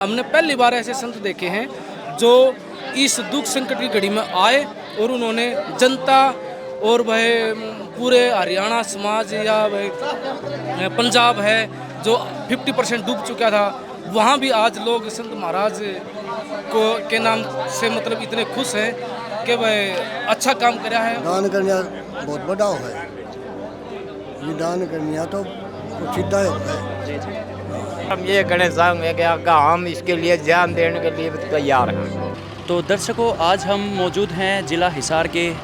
हमने पहली बार ऐसे संत देखे हैं जो इस दुख संकट की घड़ी में आए और उन्होंने जनता और वह पूरे हरियाणा समाज या वह पंजाब है जो 50% डूब चुका था, वहाँ भी आज लोग संत महाराज को के नाम से मतलब इतने खुश हैं कि वह अच्छा काम कराया है। दान करना बहुत बड़ा है, ये दान करना तो सीधा होता है। हम ये कहना चाहेंगे कि हम इसके लिए जान देने के लिए तैयार हैं। तो दर्शकों, आज हम मौजूद हैं जिला हिसार के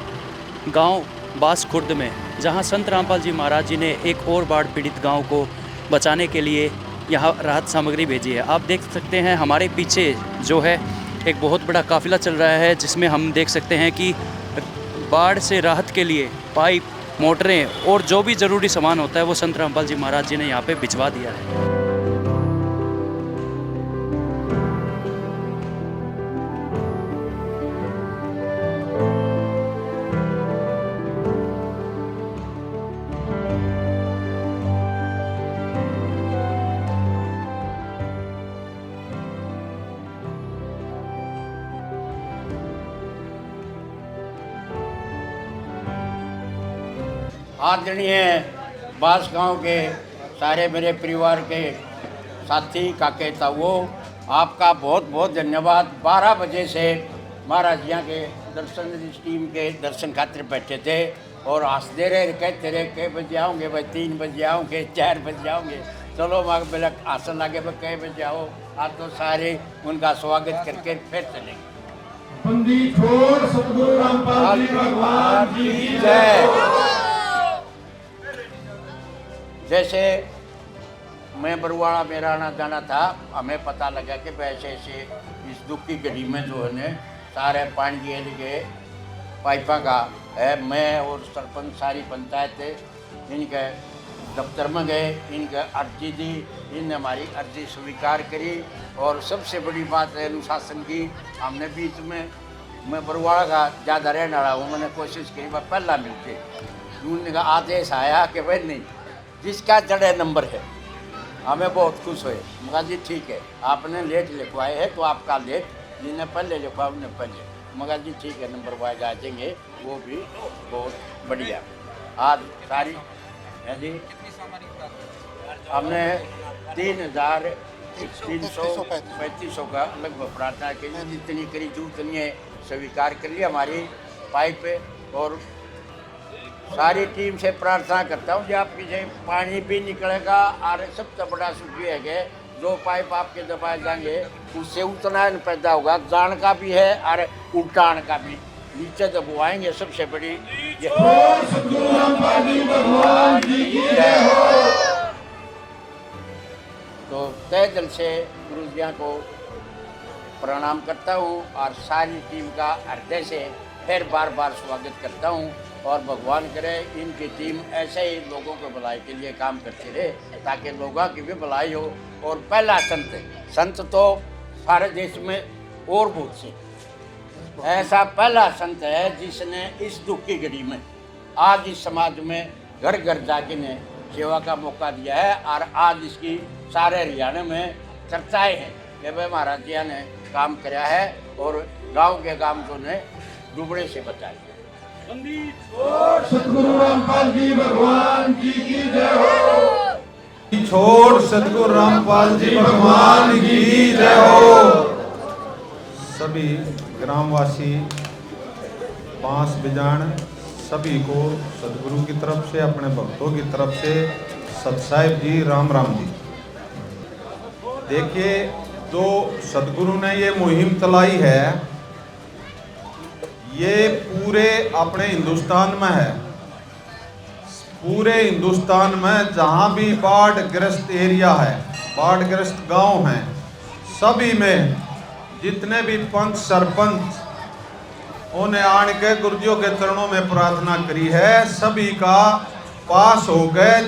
गांव बास खुर्द में, जहां संत रामपाल जी महाराज जी ने एक और बाढ़ पीड़ित गांव को बचाने के लिए यहां राहत सामग्री भेजी है। आप देख सकते हैं हमारे पीछे जो है एक बहुत बड़ा काफिला चल रहा है, जिसमें हम देख सकते हैं कि बाढ़ से राहत के लिए पाइप, मोटरें और जो भी ज़रूरी सामान होता है वो संत रामपाल जी महाराज जी ने यहाँ पे भिजवा दिया है। आदरणीय बास गांव के सारे मेरे परिवार के साथी काके ताऊ, आपका बहुत बहुत धन्यवाद। 12 बजे से महाराज यहाँ के दर्शन, इस टीम के दर्शन खातिर बैठे थे और हंसते रहे, कहते रहे कै बजे आओगे भाई, 3 बजे आओगे, 4 बजे आओगे। चलो वहाँ पहले आसन लगे भाई कै बजे आओ। आज तो सारे उनका स्वागत करके फिर चलेंगे। बंदी छोड़ सतगुरु रामपाल जी भगवान की जय। जैसे मैं बरुआड़ा मेरा आना जाना था, हमें पता लगा कि ऐसे ऐसे इस दुख की घड़ी में जो है न सारे पानी के पाइपा का है। मैं और सरपंच सारी पंचायत इनके दफ्तर में गए, इनके अर्जी दी, इनने हमारी अर्जी स्वीकार करी। और सबसे बड़ी बात है अनुशासन की। हमने बीच में, मैं बरुआड़ा का ज़्यादा रहने वाला हूँ, मैंने कोशिश करी वह पहला मिलते, उन्होंने का आदेश आया कि भाई नहीं, जिसका जड़े नंबर है। हमें बहुत खुश हुए। मगर जी ठीक है, आपने लेट लिखवाए है तो आपका लेट, जिन्हें पहले लिखवाया उन्हें पहले। मगर जी ठीक है, नंबर वाइज आ जाएंगे, वो भी बहुत बढ़िया। आज सारी है जी, हमने 3,335 का लगभग प्रार्थना की, जितनी करी जो उतनी स्वीकार कर ली हमारी पाइप। और सारी टीम से प्रार्थना करता हूँ कि आपकी से पानी भी निकलेगा। और सबसे बड़ा सुख ये है कि जो पाइप आपके दबाए जाएंगे उससे उतना पैदा होगा, जान का भी है और उल्टान का भी, नीचे दबवाएंगे। सबसे बड़ी तो तहे दिल से गुरु जी को प्रणाम करता हूँ और सारी टीम का हृदय से फिर बार बार स्वागत करता हूँ। और भगवान करे इनकी टीम ऐसे ही लोगों के भलाई के लिए काम करती रहे, ताकि लोगों की भी भलाई हो। और पहला संत तो सारे देश में और बहुत से ऐसा पहला संत है जिसने इस दुख की घड़ी में आज इस समाज में घर घर जाके ने सेवा का मौका दिया है। और आज इसकी सारे हरियाणा में चर्चाएं हैं कि भाई महाराज जी ने काम कराया है और गांव के काम को ने डूबने से बचाया। सतगुरु रामपाल जी भगवान जी की जय हो। छोड़ सतगुरु रामपाल जी भगवान की जय हो। सभी ग्रामवासी, बांस बिजान सभी को सतगुरु की तरफ से, अपने भक्तों की तरफ से सत साहिब जी, राम राम जी। देखिए, जो सतगुरु ने ये मुहिम चलाई है, ये पूरे अपने हिंदुस्तान में है। पूरे हिंदुस्तान में जहाँ भी बाढ़ ग्रस्त एरिया है, बाढ़ ग्रस्त गांव हैं, सभी में जितने भी पंच सरपंच उन्हें आन के गुरुजियों के चरणों में प्रार्थना करी है, सभी का पास हो गए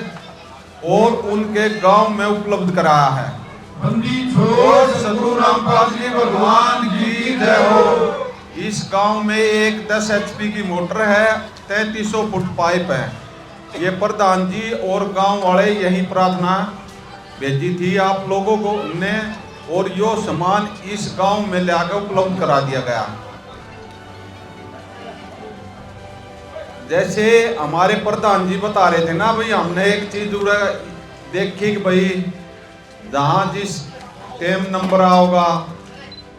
और उनके गांव में उपलब्ध कराया है। बंदी छोड़ सतगुरु रामपाल जी भगवान की जय हो। इस गांव में एक 10 HP की मोटर है, 3300 फुट पाइप है। ये प्रधान जी और गांव वाले यही प्रार्थना भेजी थी आप लोगों को ने, और यो सामान इस गांव में लाकर उपलब्ध करा दिया गया। जैसे हमारे प्रधान जी बता रहे थे ना भाई, हमने एक चीज देखी कि भाई जहाँ जिस टेम नंबर आओगा,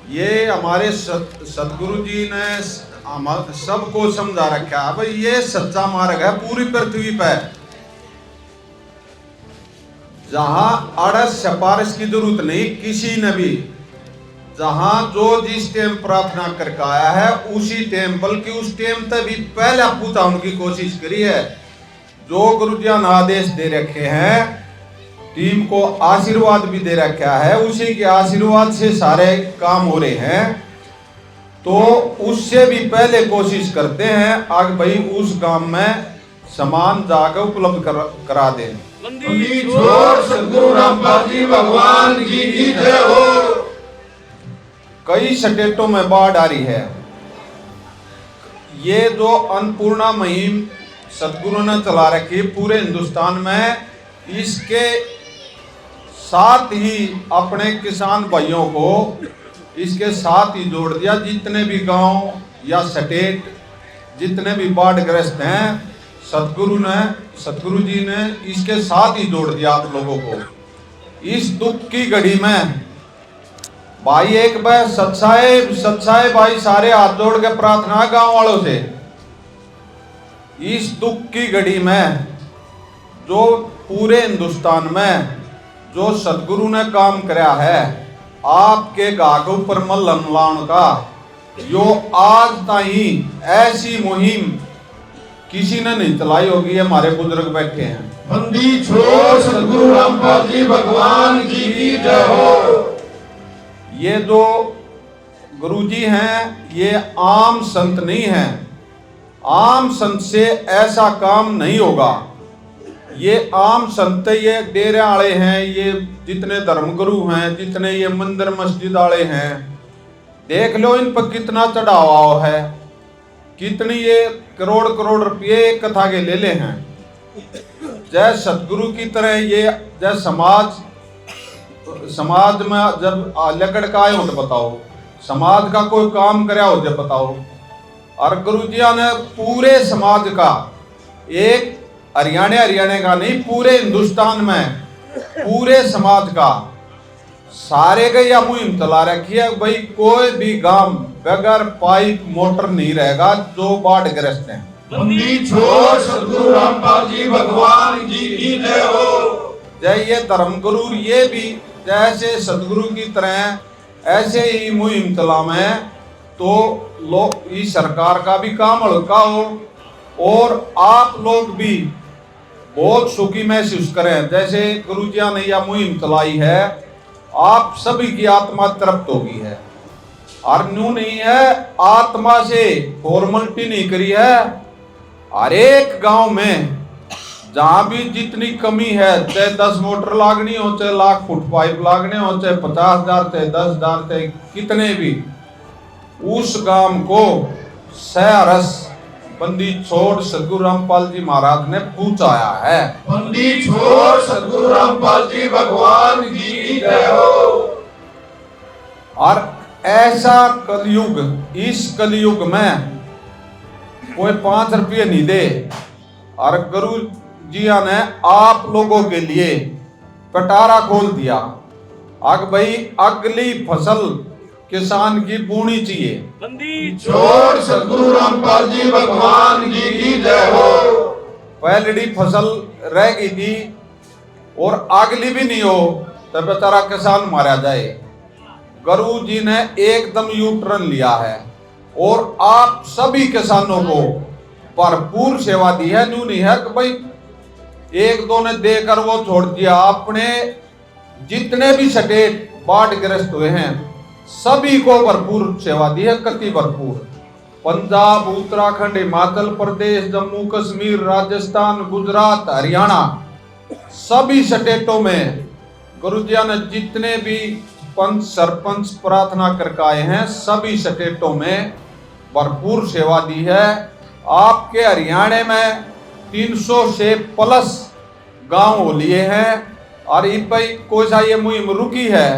ये हमारे सदगुरु जी ने सबको समझा रखा है भाई, ये सच्चा मार्ग है पूरी पृथ्वी पर, जहां अड़स सिफारिश की जरूरत नहीं किसी ने भी, जहां जो जिस टेम प्रार्थना करके आया है उसी टेम, बल्कि उस टेम तक भी पहले पूछा उनकी कोशिश करी है। जो गुरुजी ने आदेश दे रखे हैं, टीम को आशीर्वाद भी दे रखा है, उसी के आशीर्वाद से सारे काम हो रहे हैं, तो उससे भी पहले कोशिश करते हैं आगे भाई उस गांव में सामान जाकर उपलब्ध करा दें। बंदी छोड़ सद्गुरु रामपाल जी भगवान की जय हो। कई स्टेटों में बाढ़ आ रही है। ये जो अन्नपूर्णा मुहिम सदगुरु ने चला रखी पूरे हिंदुस्तान में, इसके साथ ही अपने किसान भाइयों को इसके साथ ही जोड़ दिया। जितने भी गांव या स्टेट जितने भी बाढ़ग्रस्त हैं, सतगुरु जी ने इसके साथ ही जोड़ दिया आप लोगों को। इस दुख की घड़ी में भाई एक बार सच्चाई भाई सारे हाथ जोड़ के प्रार्थना गांव वालों से, इस दुख की घड़ी में जो पूरे हिंदुस्तान में जो सतगुरु ने काम कराया है, आपके गाग ऊपर मल्लन लाउन का, यो आज ताई ऐसी मुहिम किसी ने नहीं चलाई होगी। हमारे बुजुर्ग बैठे हैं। बंदी छोड़ सद्गुरु रामपाल जी भगवान की जय हो। ये जो गुरुजी हैं ये आम संत नहीं हैं। आम संत से ऐसा काम नहीं होगा। ये आम संत, ये डेरे वाले हैं, ये जितने धर्मगुरु हैं, जितने ये मंदिर मस्जिद वाले हैं, देख लो इन पर कितना चढ़ावा है, कितनी ये करोड़ करोड़ रुपये एक कथा के ले ले हैं। जय सतगुरु की तरह ये जय समाज में जब लकड़ का आए हो तो बताओ, समाज का कोई काम करे हो जब बताओ। और गुरुजिया ने पूरे समाज का, एक हरियाणा का नहीं, पूरे हिंदुस्तान में पूरे समाज का सारे का यह मुहिम चला रखी है भाई, कोई भी गांव बगैर पाइप मोटर नहीं रहेगा जो बाढ़ग्रस्त हैं। बंदी छोड़ सद्गुरु रामपाल जी भगवान की जय हो। जय ये धर्मगुरु, ये भी जैसे सदगुरु की तरह ऐसे ही मुहिम चलावे तो लोग इस सरकार का भी काम हल्का हो और आप लोग भी बहुत सुखी महसूस करें। जैसे गुरुजिया ने यह मुहिम चलाई है, आप सभी की आत्मा तृप्त होगी है। और न्यू नहीं है, आत्मा से फॉर्मलिटी नहीं करी है। हर एक गांव में जहां भी जितनी कमी है, चाहे 10 मोटर लागनी हो, चाहे लाख फुट पाइप लागने हो, चाहे 50,000 चाहे 10,000 चाहे कितने भी, उस गांव को सहरस बंदी छोड़ सद्गुरु रामपाल जी महाराज ने पहुंचाया है। बंदी छोड़ सद्गुरु रामपाल जी भगवान की जय हो। और ऐसा कलयुग, इस कलयुग में कोई 5 रुपये नहीं दे। और गुरु जी ने आप लोगों के लिए पटारा खोल दिया। अब भाई अगली फसल किसान की बोनी चाहिए। बंदी छोड़ सद्गुरु रामपाल जी भगवान की जय हो। पहली फसल रह गई थी और अगली भी नहीं हो तो बेचारा किसान मारा जाए। गुरु जी ने एकदम यू टर्न लिया है और आप सभी किसानों को भरपूर सेवा दी है। न्यू नहीं है कि भाई एक दो ने देकर वो छोड़ दिया। आपने जितने भी स्टेट बाढ़ग्रस्त हुए हैं सभी को भरपूर सेवा दी है, कति भरपूर। पंजाब, उत्तराखंड, हिमाचल प्रदेश, जम्मू कश्मीर, राजस्थान, गुजरात, हरियाणा, सभी स्टेटों में गुरुजिया ने जितने भी पंच सरपंच प्रार्थना करके आए हैं सभी स्टेटों में भरपूर सेवा दी है। आपके हरियाणा में 300 से प्लस गांव लिए हैं और इन पर कोई सा ये मुहिम रुकी है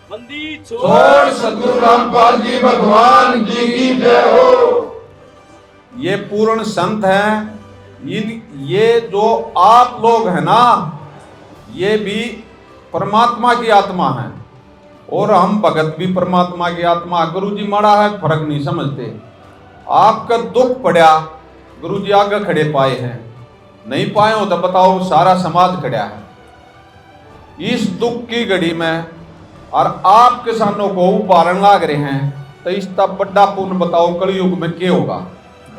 छोड़ सतगुरु रामपाल जी भगवान जी की जय हो। ये पूर्ण संत हैं। ये जो आप लोग हैं ना, ये भी परमात्मा की आत्मा है और हम भगत भी परमात्मा की आत्मा। गुरु जी माड़ा है फर्क नहीं समझते। आपका दुख पड़ा, गुरु जी आगे खड़े पाए हैं, नहीं पाए हो तो बताओ सारा समाज खड़ा है इस दुख की घड़ी में, और आप किसानों को उबारन लाग रहे हैं, तो इसका बड़ा पुण्य बताओ कलयुग में क्या होगा।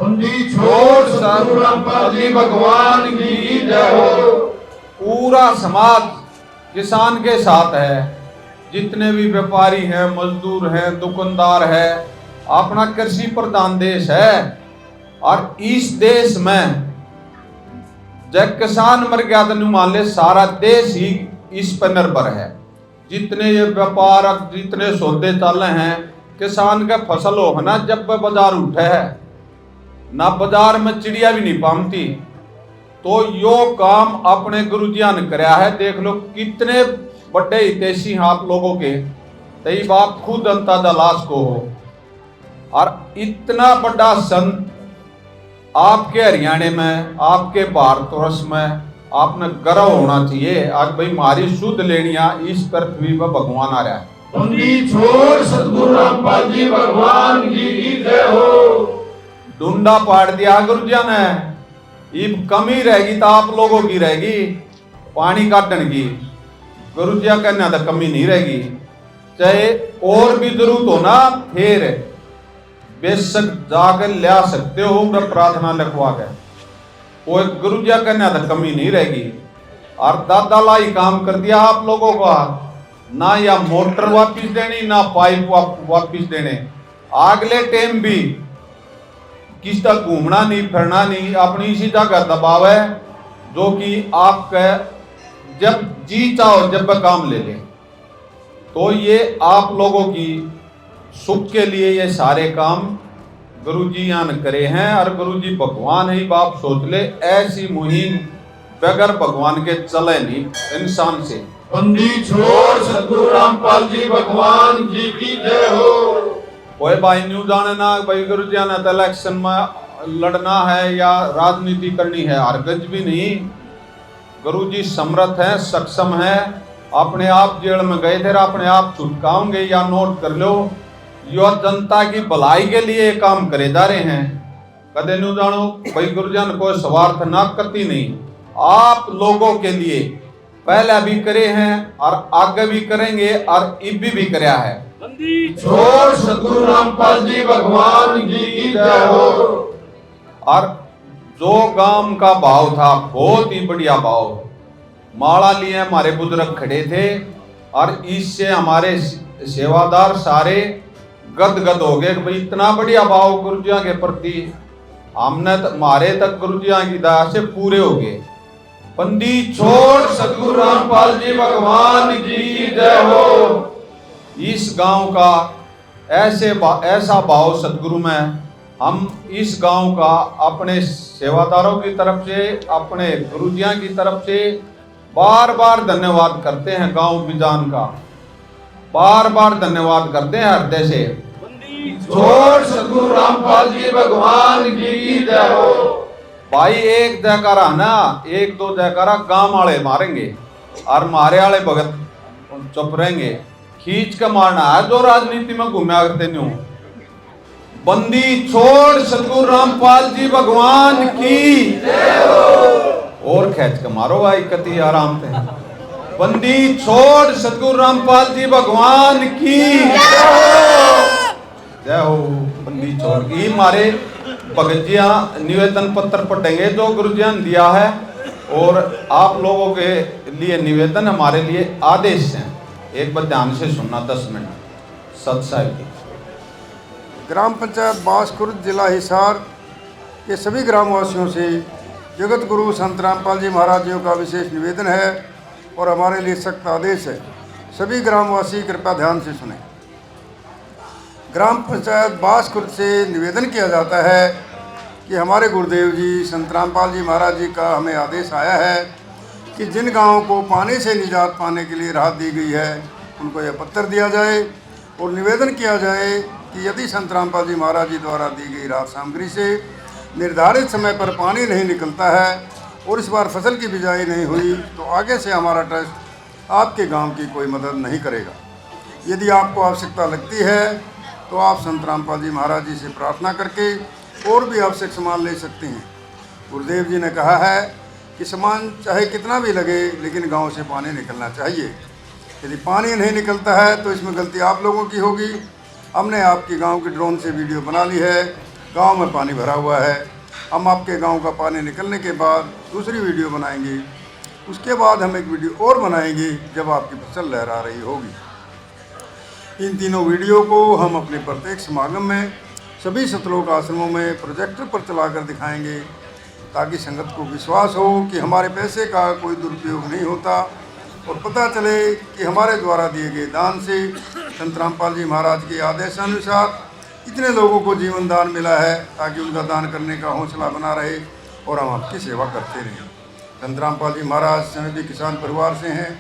छोड़ सतगुरु रामपाल जी भगवान की जय हो। पूरा समाज किसान के साथ है, जितने भी व्यापारी हैं, मजदूर हैं, दुकानदार है। अपना कृषि प्रधान देश है और इस देश में जब किसान मर गया तो मान ले सारा देश ही इस पर निर्भर है। जितने ये व्यापार, जितने सौदे चल रहे हैं, किसान का फसल हो ना, जब बाजार उठे है ना, बाजार में चिड़िया भी नहीं पामती। तो यो काम अपने गुरुजिया ने कराया है। देख लो कितने बड़े हितैषी आप लोगों के, तई बात खुद अंदाजा लाश को हो। और इतना बड़ा संत आपके हरियाणा में, आपके भारतवर्ष में आपने गर्व होना चाहिए। आज भाई हमारी शुद्ध लेनिया इस पृथ्वी पर भगवान आ रहा है। छोड़ सतगुरु रामपाल जी भगवान जी की जय हो। डूंडा पाड़ दिया गुरुजिया ने, इब कमी रहेगी तो आप लोगों की रहेगी पानी काटने की। गुरुजिया कहना तो कमी नहीं रहेगी। चाहे और भी जरूरत हो ना, फिर बेशक जाकर ला सकते हो प्रार्थना लिखवा के। वो गुरुजिया कहना तो कमी नहीं रहेगी। और दादा लाई काम कर दिया आप लोगों का, ना या मोटर वापिस देनी ना पाइप वापिस देने। अगले टाइम भी किस तक घूमना नहीं, फिरना नहीं, अपनी इसी जगह दबाव है जो कि आपका जब जी चाहो जब काम ले ले। तो ये आप लोगों की सुख के लिए ये सारे काम गुरुजी यहाँ करे हैं। और गुरुजी भगवान ही बाप सोच ले, ऐसी मुहिम बगैर भगवान के चले नहीं इंसान से। छोड़ सतगुरु रामपाल जी भगवान जी की जय हो। कोई भाई न्यू जाने ना भाई गुरुजी ने तो इलेक्शन में लड़ना है या राजनीति करनी है, हरगज भी नहीं। गुरुजी समर्थ है, सक्षम है। अपने आप जेल में गए थे, अपने आप छुटकाओगे या नोट कर लो, यो जनता की भलाई के लिए काम करे जा रहे हैं। कदे न्यू जानो भाई गुरुजन कोई स्वार्थ ना करती नहीं, आप लोगों के लिए पहले भी करे हैं और आगे भी करेंगे और इब भी कराया है। छोड़ सतगुरु रामपाल जी भगवान जी की जय हो। और जो गांव का भाव था बहुत ही बढ़िया भाव, माला लिए हमारे बुजुर्ग खड़े थे और इससे हमारे सेवादार सारे गदगद हो गए कि भाई इतना बढ़िया भाव गुरुजिया के प्रति। हमने हमारे तक गुरुजिया की दया से पूरे हो गए। छोड़ सतगुरु रामपाल जी भगवान जी की जय हो। इस गांव का ऐसा भाव सतगुरु में, हम इस गांव का अपने सेवादारों की तरफ से, अपने गुरुजिया की तरफ से बार बार धन्यवाद करते हैं। गांव बिजान का बार बार धन्यवाद करते हैं हृदय से। छोड़ सतगुरु रामपाल जी भगवान की जय हो। भाई एक जयकारा ना, एक दो जयकारा गांव वाले मारेंगे और मारे वाले भगत चुप रहेंगे। खींच के मारना है जो राजनीति में घूमया करते नहीं। छोड़ सतगुरु रामपाल जी भगवान की जय हो। और खींच के मारो भाई कति आराम से। छोड़ सतगुरु रामपाल जी भगवान की जय हो। बंदी छोड़ की मारे भगतिया निवेदन पत्र पढ़ेंगे जो गुरुजिया ने दिया है, और आप लोगों के लिए निवेदन हमारे लिए आदेश हैं। एक बार ध्यान से सुनना 10 मिनट सत्साई की। ग्राम पंचायत बांसखुर्द जिला हिसार के सभी ग्रामवासियों से जगत गुरु संत रामपाल जी महाराज जी का विशेष निवेदन है और हमारे लिए सख्त आदेश है। सभी ग्रामवासी कृपया ध्यान से सुनें। ग्राम पंचायत बांसखुर्द से निवेदन किया जाता है कि हमारे गुरुदेव जी संत रामपाल जी महाराज जी का हमें आदेश आया है कि जिन गांवों को पानी से निजात पाने के लिए राहत दी गई है, उनको यह पत्र दिया जाए और निवेदन किया जाए कि यदि संत रामपाल जी महाराज जी द्वारा दी गई राहत सामग्री से निर्धारित समय पर पानी नहीं निकलता है और इस बार फसल की बिजाई नहीं हुई तो आगे से हमारा ट्रस्ट आपके गांव की कोई मदद नहीं करेगा। यदि आपको आवश्यकता लगती है तो आप संत रामपाल जी महाराज जी से प्रार्थना करके और भी आवश्यक सामान ले सकते हैं। गुरुदेव जी ने कहा है कि सामान चाहे कितना भी लगे लेकिन गांव से पानी निकलना चाहिए। यदि पानी नहीं निकलता है तो इसमें गलती आप लोगों की होगी। हमने आपके गांव के ड्रोन से वीडियो बना ली है, गांव में पानी भरा हुआ है। हम आपके गांव का पानी निकलने के बाद दूसरी वीडियो बनाएंगे, उसके बाद हम एक वीडियो और बनाएंगे जब आपकी फसल लहरा रही होगी। इन तीनों वीडियो को हम अपने प्रत्येक समागम में सभी सतलोक आश्रमों में प्रोजेक्टर पर चलाकर दिखाएंगे ताकि संगत को विश्वास हो कि हमारे पैसे का कोई दुरुपयोग नहीं होता और पता चले कि हमारे द्वारा दिए गए दान से संत रामपाल जी महाराज के आदेशानुसार इतने लोगों को जीवन दान मिला है ताकि उनका दान करने का हौसला बना रहे और हम आपकी सेवा करते रहें। संत रामपाल जी महाराज स्वयं भी किसान परिवार से हैं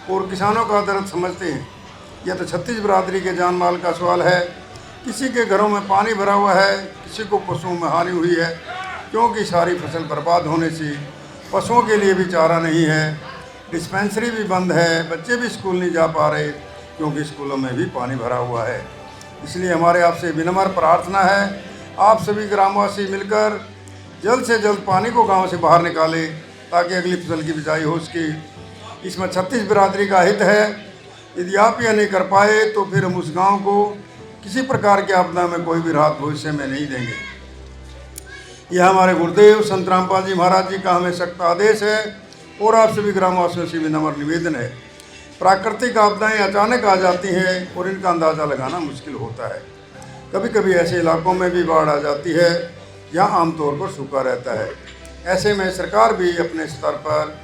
और किसानों का दर्द समझते हैं। यह तो छत्तीस बिरादरी के जान माल का सवाल है। किसी के घरों में पानी भरा हुआ है, किसी को पशुओं में हानि हुई है क्योंकि सारी फसल बर्बाद होने से पशुओं के लिए भी चारा नहीं है, डिस्पेंसरी भी बंद है, बच्चे भी स्कूल नहीं जा पा रहे क्योंकि स्कूलों में भी पानी भरा हुआ है। इसलिए हमारे आपसे विनम्र प्रार्थना है, आप सभी ग्रामवासी मिलकर जल्द से जल्द पानी को गांव से बाहर निकालें ताकि अगली फसल की बिजाई हो सके। इसमें 36 बिरादरी का हित है। यदि आप यह नहीं कर पाए तो फिर हम उस गांव को किसी प्रकार की आपदा में कोई भी राहत भविष्य में नहीं देंगे। यह हमारे गुरुदेव संत रामपाल जी महाराज जी का हमें सख्त आदेश है और आप सभी ग्रामवासियों से विनम्र निवेदन है। प्राकृतिक आपदाएं अचानक आ जाती हैं और इनका अंदाज़ा लगाना मुश्किल होता है। कभी कभी ऐसे इलाकों में भी बाढ़ आ जाती है जहां आमतौर पर सूखा रहता है। ऐसे में सरकार भी अपने स्तर पर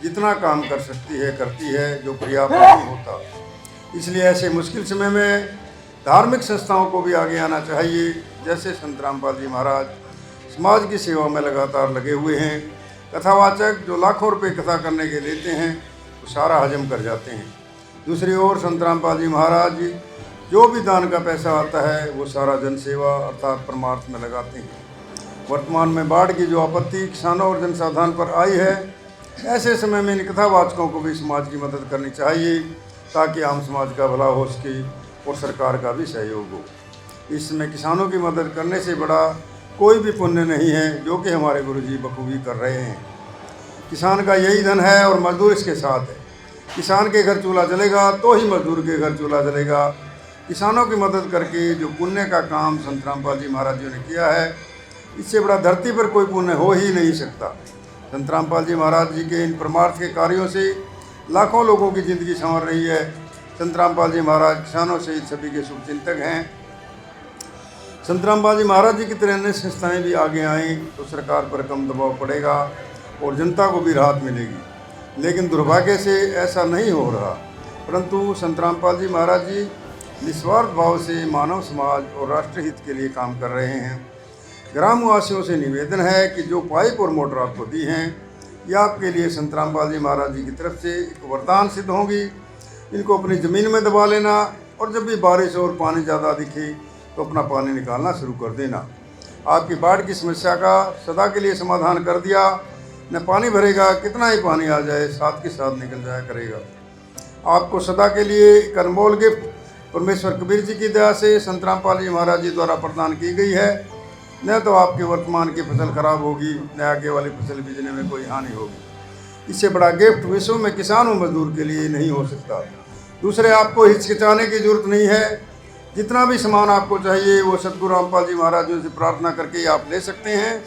जितना काम कर सकती है करती है, जो पर्याप्त नहीं होता। इसलिए ऐसे मुश्किल समय में धार्मिक संस्थाओं को भी आगे आना चाहिए। जैसे संत रामपाल जी महाराज समाज की सेवा में लगातार लगे हुए हैं। कथावाचक जो लाखों रुपए कथा करने के लेते हैं वो सारा हजम कर जाते हैं। दूसरी ओर संत रामपाल जी महाराज जी जो भी दान का पैसा आता है वो सारा जनसेवा अर्थात परमार्थ में लगाते हैं। वर्तमान में बाढ़ की जो आपत्ति किसानों और जनसाधारण पर आई है, ऐसे समय में इन कथावाचकों को भी समाज की मदद करनी चाहिए ताकि आम समाज का भला हो सके और सरकार का भी सहयोग हो। इस समय किसानों की मदद करने से बड़ा कोई भी पुण्य नहीं है जो कि हमारे गुरुजी बखूबी कर रहे हैं। किसान का यही धन है और मजदूर इसके साथ है। किसान के घर चूल्हा जलेगा तो ही मजदूर के घर चूल्हा जलेगा। किसानों की मदद करके जो पुण्य का काम संत रामपाल जी महाराज जी ने किया है, इससे बड़ा धरती पर कोई पुण्य हो ही नहीं सकता। संत रामपाल जी महाराज जी के इन परमार्थ के कार्यों से लाखों लोगों की ज़िंदगी संवर रही है। संत रामपाल जी महाराज किसानों से सभी के शुभचिंतक हैं। संत रामपाल जी महाराज जी की तरह अन्य संस्थाएँ भी आगे आएँ तो सरकार पर कम दबाव पड़ेगा और जनता को भी राहत मिलेगी। लेकिन दुर्भाग्य से ऐसा नहीं हो रहा, परंतु संत रामपाल जी महाराज जी निस्वार्थ भाव से मानव समाज और राष्ट्र हित के लिए काम कर रहे हैं। ग्रामवासियों से निवेदन है कि जो पाइप और मोटर आपको दी हैं ये आपके लिए संत रामपाल जी महाराज जी की तरफ से एक वरदान सिद्ध होंगी। इनको अपनी ज़मीन में दबा लेना और जब भी बारिश और पानी ज़्यादा दिखे तो अपना पानी निकालना शुरू कर देना। आपकी बाढ़ की समस्या का सदा के लिए समाधान कर दिया। न पानी भरेगा, कितना ही पानी आ जाए साथ के साथ निकल जाया करेगा। आपको सदा के लिए एक अनमोल गिफ्ट परमेश्वर कबीर जी की दया से संत रामपाल जी महाराज जी द्वारा प्रदान की गई है। न तो आपके वर्तमान की फसल खराब होगी, न आगे वाली फसल बीजने में कोई हानि होगी। इससे बड़ा गिफ्ट विश्व में किसान और मजदूर के लिए नहीं हो सकता। दूसरे, आपको हिचकिचाने की जरूरत नहीं है। जितना भी सामान आपको चाहिए वो सतगुरु रामपाल जी महाराज जी से प्रार्थना करके आप ले सकते हैं,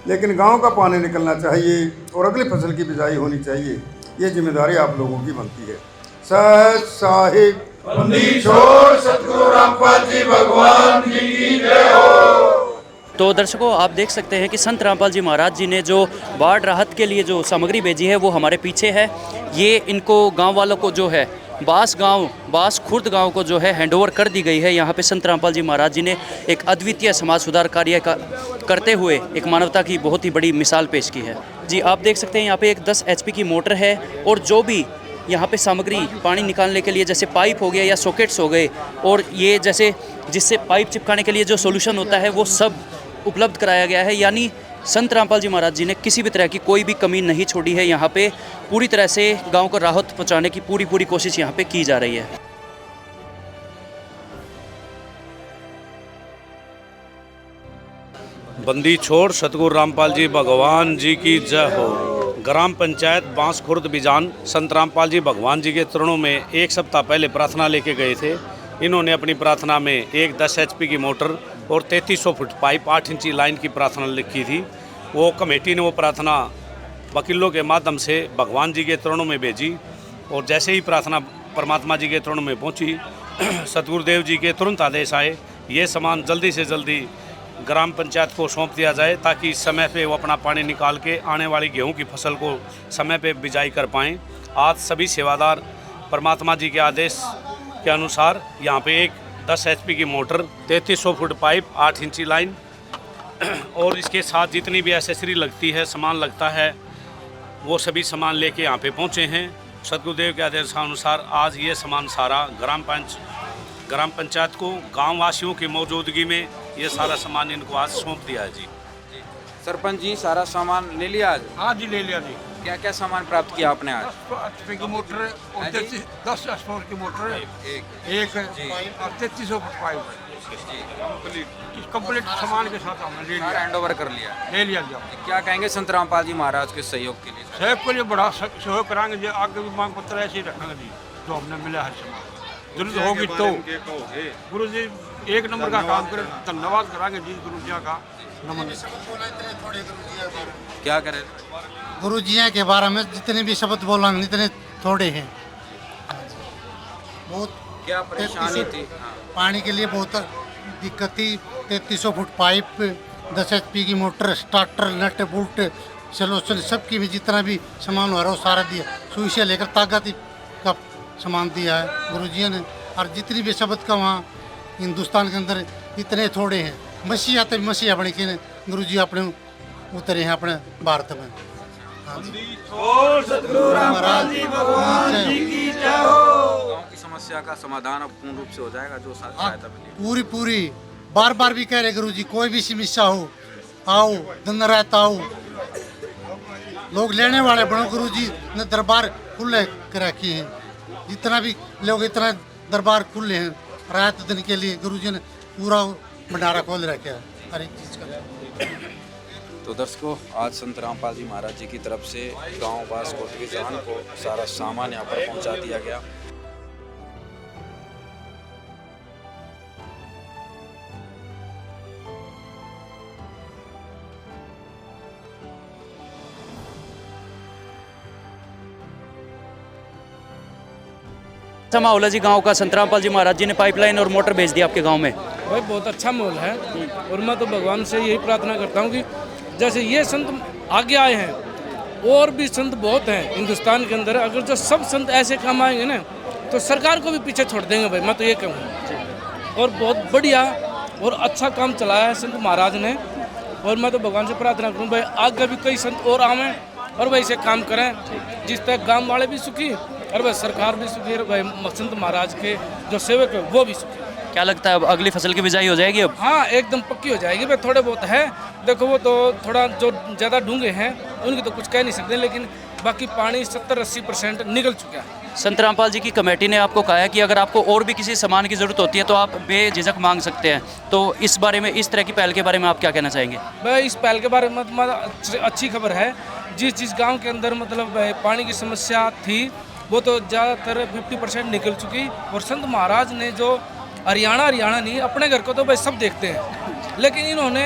लेकिन गांव का पानी निकलना चाहिए और अगली फसल की बिजाई होनी चाहिए। ये जिम्मेदारी आप लोगों की बनती है। सच साहिब बंदी छोड़ सतगुरु रामपाल जी भगवान की जय हो। तो दर्शकों, आप देख सकते हैं कि संत रामपाल जी महाराज जी ने जो बाढ़ राहत के लिए जो सामग्री भेजी है वो हमारे पीछे है। ये इनको गांव वालों को जो है बास खुर्द गांव को जो है हैंडओवर कर दी गई है। यहाँ पे संत रामपाल जी महाराज जी ने एक अद्वितीय समाज सुधार कार्य करते हुए एक मानवता की बहुत ही बड़ी मिसाल पेश की है। जी, आप देख सकते हैं यहाँ पे एक 10 HP की मोटर है और जो भी यहाँ पे सामग्री पानी निकालने के लिए जैसे पाइप हो गया या सॉकेट्स हो गए, और ये जैसे जिससे पाइप चिपकाने के लिए जो सॉल्यूशन होता है वो सब उपलब्ध कराया गया है। यानी संत रामपाल जी महाराज जी ने किसी भी तरह की कोई भी कमी नहीं छोड़ी है। यहाँ पे पूरी तरह से गांव को राहत पहुँचाने की पूरी कोशिश यहाँ पे की जा रही है। बंदी छोड़ सतगुरु रामपाल जी भगवान जी की जय हो। ग्राम पंचायत बांस खुर्द बिजान संत रामपाल जी भगवान जी के चरणों में एक सप्ताह पहले प्रार्थना लेके गए थे। इन्होंने अपनी प्रार्थना में एक 10 HP की मोटर और 3300 फुट पाइप 8 इंची लाइन की प्रार्थना लिखी थी। वो कमेटी ने वो प्रार्थना वकीलों के माध्यम से भगवान जी के चरणों में भेजी, और जैसे ही प्रार्थना परमात्मा जी के चरणों में पहुंची, सतगुरुदेव जी के तुरंत आदेश आए ये सामान जल्दी से जल्दी ग्राम पंचायत को सौंप दिया जाए, ताकि समय पे वो अपना पानी निकाल के आने वाली गेहूं की फसल को समय पे बिजाई कर पाएँ। आज सभी सेवादार परमात्मा जी के आदेश के अनुसार यहाँ पे एक 10 HP की मोटर, 3300 फुट पाइप, 8 इंची लाइन और इसके साथ जितनी भी एसेसरी लगती है, सामान लगता है, वो सभी सामान लेके यहाँ पे पहुँचे हैं। सतगुरुदेव के आदेशानुसार आज ये सामान सारा ग्राम पंचायत को गांव वासियों की मौजूदगी में ये सारा सामान इनको आज सौंप दिया है। जी सरपंच जी, सारा सामान ले लिया आज? हाँ जी, ले लिया जी। क्या क्या सामान प्राप्त किया आपने आज? 8 की मोटर और 10 HP की मोटर, एक 3300 फुट पाइप कंप्लीट सामान के साथ हमने ले लिया, हैंड ओवर कर लिया, ले लिया। क्या कहेंगे संत रामपाल जी महाराज के सहयोग के लिए? सहयोग के लिए बड़ा सहयोग कराएंगे जी। आगे भी मांग पत्र ऐसे ही रखेंगे जी, जो हमने मिला है सामान। जरूरत होगी तो गुरु जी एक नंबर का काम करें, धन्यवाद कराएंगे जी गुरु जी का। नमन। क्या करें गुरु जी के बारे में जितने भी शब्द बोलेंगे इतने थोड़े हैं। बहुत क्या परेशानी थी? पानी के लिए बहुत दिक्कत थी। 3300 फुट पाइप, 10 HP की मोटर, स्टार्टर, नट बोल्ट, सलोशन, सबकी भी जितना भी सामान हो रहा है वो सारा दिया। सुई से लेकर ताकत का सामान दिया है गुरु जी ने। और जितनी भी शब्द का वहाँ हिंदुस्तान के अंदर इतने थोड़े हैं। मसीहा तो मसीहा बने के गुरु जी अपने उतरे हैं अपने भारत में। गांव की समस्या का समाधान अब पूर्ण रूप से हो जाएगा जो सहायता मिली? पूरी बार बार भी कह रहे गुरु जी, कोई भी समस्या हो आओ, दिन रात आओ, लोग लेने वाले बनो। गुरु जी ने दरबार खुले कर रखे हैं, जितना भी लोग इतना दरबार खुले हैं रात दिन के लिए। गुरु जी ने पूरा भंडारा खोल रखा है हर एक चीज़ का। तो दर्शकों, आज संत रामपाल जी महाराज जी की तरफ से गांव बांस खुर्द बिजान को सारा सामान यहाँ पर पहुँचा दिया गया। माहौल जी गांव का, संत रामपाल जी महाराज जी ने पाइपलाइन और मोटर भेज दी आपके गांव में? भाई बहुत अच्छा माहौल है, और मैं तो भगवान से यही प्रार्थना करता हूँ कि जैसे ये संत आगे आए हैं और भी संत बहुत हैं हिंदुस्तान के अंदर। अगर जो सब संत ऐसे काम आएंगे ना तो सरकार को भी पीछे छोड़ देंगे भाई, मैं तो ये कहूँगा। और बहुत बढ़िया और अच्छा काम चलाया है संत महाराज ने, और मैं तो भगवान से प्रार्थना करूँ भाई आगे भी कई संत और आवें और भाई से काम करें, जिस तरह गाँव वाले भी सुखी और भाई सरकार भी सुखी, और भाई संत महाराज के जो सेवक है वो भी सुखी। क्या लगता है अब अगली फसल की बिजाई हो जाएगी अब? हाँ, एकदम पक्की हो जाएगी भाई। थोड़े बहुत है, देखो वो तो थोड़ा जो ज़्यादा डूंगे हैं उनकी तो कुछ कह नहीं सकते, लेकिन बाकी पानी 70-80% निकल चुका है। संत रामपाल जी की कमेटी ने आपको कहा है कि अगर आपको और भी किसी सामान की ज़रूरत होती है तो आप बेझिझक मांग सकते हैं, तो इस बारे में, इस तरह की पहल के बारे में आप क्या कहना चाहेंगे? भाई इस पहल के बारे में अच्छी खबर है। जिस गाँव के अंदर मतलब पानी की समस्या थी वो तो ज़्यादातर 50% निकल चुकी, और संत महाराज ने जो हरियाणा नहीं, अपने घर को तो भाई सब देखते हैं, लेकिन इन्होंने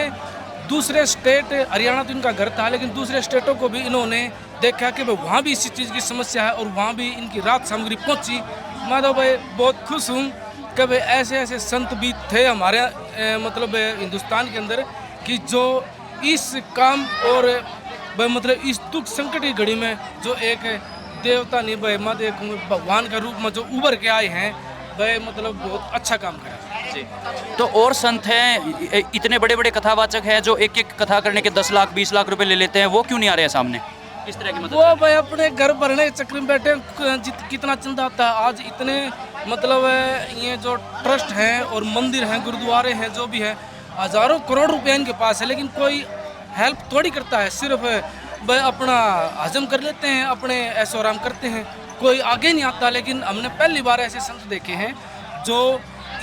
दूसरे स्टेट, हरियाणा तो इनका घर था, लेकिन दूसरे स्टेटों को भी इन्होंने देखा कि भाई वहाँ भी इसी चीज़ की समस्या है और वहाँ भी इनकी राहत सामग्री पहुँची। मैं तो भाई बहुत खुश हूँ कि भाई ऐसे संत भी थे हमारे मतलब हिंदुस्तान के अंदर कि जो इस काम और भाई मतलब इस दुख संकट की घड़ी में जो एक देवता नहीं भाई, मैं देखूँ भगवान का रूप में जो उभर के आए हैं भाई, मतलब बहुत अच्छा काम करा जी। तो और संत हैं, इतने बड़े बड़े कथावाचक हैं जो एक एक कथा करने के 10 लाख 20 लाख रुपए ले लेते हैं, वो क्यों नहीं आ रहे हैं सामने? किस तरह की मदद वो भाई अपने घर भरने के चक्कर में बैठे हैं, कितना चंदा आता है आज इतने मतलब ये जो ट्रस्ट हैं और मंदिर हैं गुरुद्वारे हैं जो भी है हज़ारों करोड़ रुपए इनके पास है, लेकिन कोई हेल्प थोड़ी करता है। सिर्फ भाई अपना हजम कर लेते हैं, अपने ऐशो आराम करते हैं, कोई आगे नहीं आता। लेकिन हमने पहली बार ऐसे संत देखे हैं जो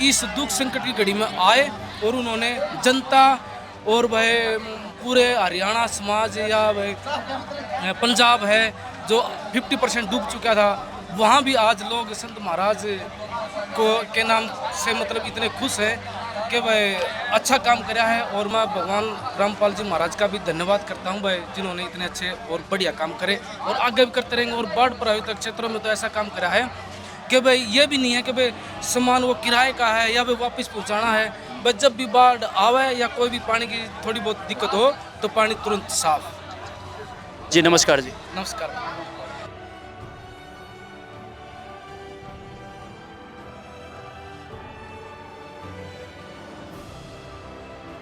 इस दुख संकट की घड़ी में आए और उन्होंने जनता और भाई पूरे हरियाणा समाज या भाई पंजाब है जो 50% डूब चुका था, वहाँ भी आज लोग संत महाराज को के नाम से मतलब इतने खुश हैं कि भाई अच्छा काम करा है। और मैं भगवान रामपाल जी महाराज का भी धन्यवाद करता हूँ भाई, जिन्होंने इतने अच्छे और बढ़िया काम करे और आगे भी करते रहेंगे। और बाढ़ प्रभावित क्षेत्रों में तो ऐसा काम करा है कि भाई ये भी नहीं है कि भाई सामान वो किराए का है या भाई वापस पहुँचाना है। बस जब भी बाढ़ आवे या कोई भी पानी की थोड़ी बहुत दिक्कत हो तो पानी तुरंत साफ। जी नमस्कार जी। नमस्कार।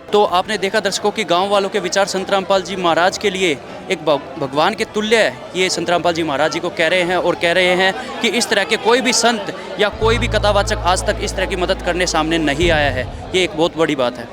तो आपने देखा दर्शकों कि गांव वालों के विचार संत रामपाल जी महाराज के लिए एक भगवान के तुल्य है, ये संत रामपाल जी महाराज जी को कह रहे हैं और कह रहे हैं कि इस तरह के कोई भी संत या कोई भी कथावाचक आज तक इस तरह की मदद करने सामने नहीं आया है। ये एक बहुत बड़ी बात है।